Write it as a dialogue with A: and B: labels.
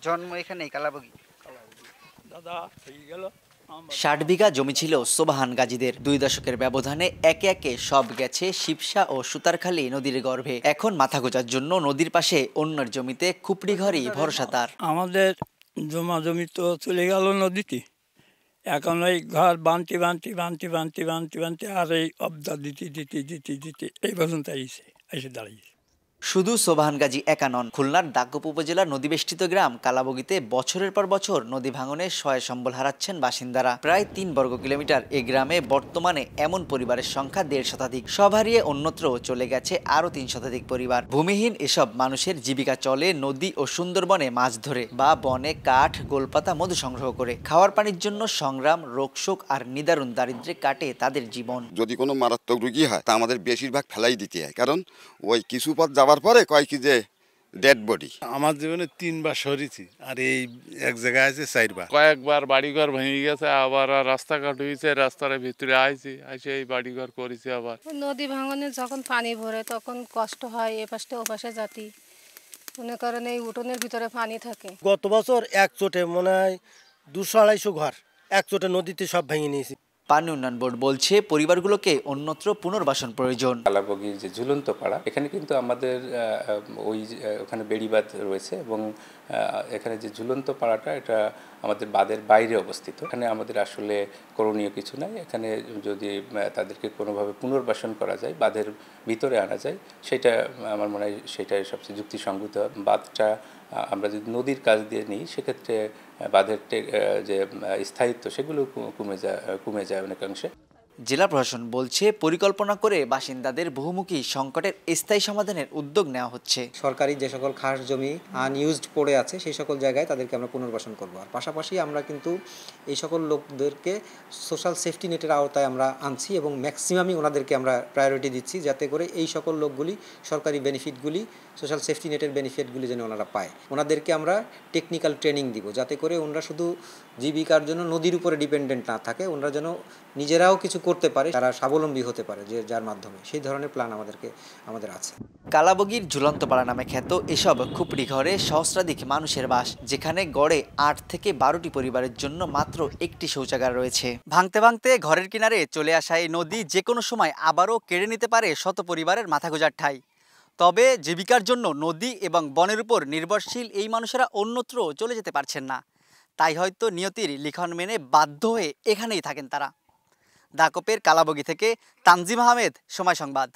A: জন্ম এখানেই কালাবগি।
B: দাদা হয়ে গেল
C: ৬০ বিঘা জমি ছিল সোবাহান গাজীদের। ২ দশকের ব্যবধানে একে একে সব গেছে শিবসা ও সুতারখালী নদীর গর্ভে। এখন মাথা গোঁজার জন্য নদীর পাশে অন্যের জমিতে খুপড়ি ঘরই ভরসা তার।
B: আমাদের জমা জমি তো চলে গেল নদীতে। এখন এই ঘর বানতে বানতে বানতে বানতে বানতে বানতে আর এই অবদা দিতে দিতে দিতে দিতে এই পর্যন্ত এসে দাঁড়িয়েছে।
C: শুধু সোবাহান গাজী একা নন, খুলনার দাগনভূঞা উপজেলার নদীবেষ্টিত গ্রাম কালাবগীতে বছরের পর বছর নদী ভাঙনে সহায় সম্বল হারাচ্ছেন বাসিন্দারা। প্রায় ৩ বর্গ কিলোমিটার এই গ্রামে বর্তমানে এমন পরিবারের সংখ্যা ১.৫ শতাধিক। সব হারিয়ে অন্যত্র চলে গেছে আরও ৩ শতাধিক পরিবার। ভূমিহীন এসব মানুষের জীবিকা চলে নদী ও সুন্দরবনে মাছ ধরে বা বনে কাঠ, গোলপাতা, মধু সংগ্রহ করে। খাওয়ার পানির জন্য সংগ্রাম, রোগশোক আর নিদারুণ দারিদ্র্যে কাটে তাদের জীবন।
D: যদি কোনো মারাত্মক রোগী হয় তা আমাদের বেশিরভাগ ফেলাই দিতে হয়, কারণ ওই কিছু পথ যাওয়ার পরে কয় কি যে ডেড বডি।
E: আমার জীবনে ৩বার সরিছি, আর এই এক জায়গায় আছে 4বার।
F: কয়েকবার বাড়িঘর ভেঙে গেছে, আবার রাস্তাঘাট হয়েছে, রাস্তার ভিতরে আইসে এই বাড়িঘর করেছে। আবার
G: নদী ভাঙনে যখন পানি ভরে তখন কষ্ট হয়, এপাশে ওপাশে জাতি মনে করেন এই উঠোনের ভিতরে পানি থাকে।
H: গত বছর এক চোটে মনে হয় ২০০-২৫০ ঘর এক চোটে নদীতে সব ভেঙে নিয়েছি।
C: পানি উন্নয়ন বোর্ড বলছে পরিবারগুলোকে অন্যত্র পুনর্বাসন প্রয়োজন।
I: কালাবগীর যে ঝুলন্ত পাড়া, এখানে কিন্তু আমাদের ওখানে বেড়িবাঁধ রয়েছে এবং এখানে যে ঝুলন্ত পাড়াটা এটা আমাদের বাঁধের বাইরে অবস্থিত। এখানে আমাদের আসলে করণীয় কিছু নাই। এখানে যদি তাদেরকে কোনোভাবে পুনর্বাসন করা যায়, বাঁধের ভিতরে আনা যায়, সেটা আমার মনে হয় সেটাই সবচেয়ে যুক্তিসঙ্গত। বাঁধটা আমরা যদি নদীর কাছ দিয়ে নিই, সেক্ষেত্রে বাঁধের যে স্থায়িত্ব সেগুলো কমে যায় অনেকাংশে।
C: জেলা প্রশাসন বলছে পরিকল্পনা করে বাসিন্দাদের বহুমুখী সংকটের স্থায়ী সমাধানের উদ্যোগ নেওয়া হচ্ছে।
J: সরকারি যে সকল খাস জমি আনইউজড পড়ে আছে সেই সকল জায়গায় তাদেরকে আমরা পুনর্বাসন করব। আর পাশাপাশি আমরা কিন্তু এই সকল লোকদেরকে সোশ্যাল সেফটি নেটের আওতায় আমরা আনছি এবং ম্যাক্সিমামই ওনাদেরকে আমরা প্রায়োরিটি দিচ্ছি, যাতে করে এই সকল লোকগুলি সরকারি বেনিফিটগুলি, সোশ্যাল সেফটি নেটের বেনিফিটগুলি যেন ওনারা পায়। ওনাদেরকে আমরা টেকনিক্যাল ট্রেনিং দিব, যাতে করে ওনারা শুধু জীবিকার জন্য নদীর উপরে ডিপেন্ডেন্ট না থাকে, ওনারা যেন নিজেরাও কিছু করতে পারে, তারা স্বাবলম্বী হতে পারে, যে যার মাধ্যমে সেই ধরনের প্ল্যান আমাদের আছে।
C: কালাবগীর ঝুলন্ত পাড়া নামে খ্যাত এসব খুপড়ি ঘরে সহস্রাধিক মানুষের বাস, যেখানে গড়ে ৮ থেকে ১২টি পরিবারের জন্য মাত্র একটি শৌচাগার রয়েছে। ভাঙতে ভাঙতে ঘরের কিনারে চলে আসা এই নদী যে কোনো সময় আবারও কেড়ে নিতে পারে শত পরিবারের মাথা গোঁজার ঠাঁই। তবে জীবিকার জন্য নদী এবং বনের উপর নির্ভরশীল এই মানুষেরা অন্যত্র চলে যেতে পারছেন না। তাই হয়তো নিয়তির লিখন মেনে বাধ্য হয়ে এখানেই থাকেন তারা। দাকপের কালাবগী থেকে তানজিম আহমেদ, সময় সংবাদ।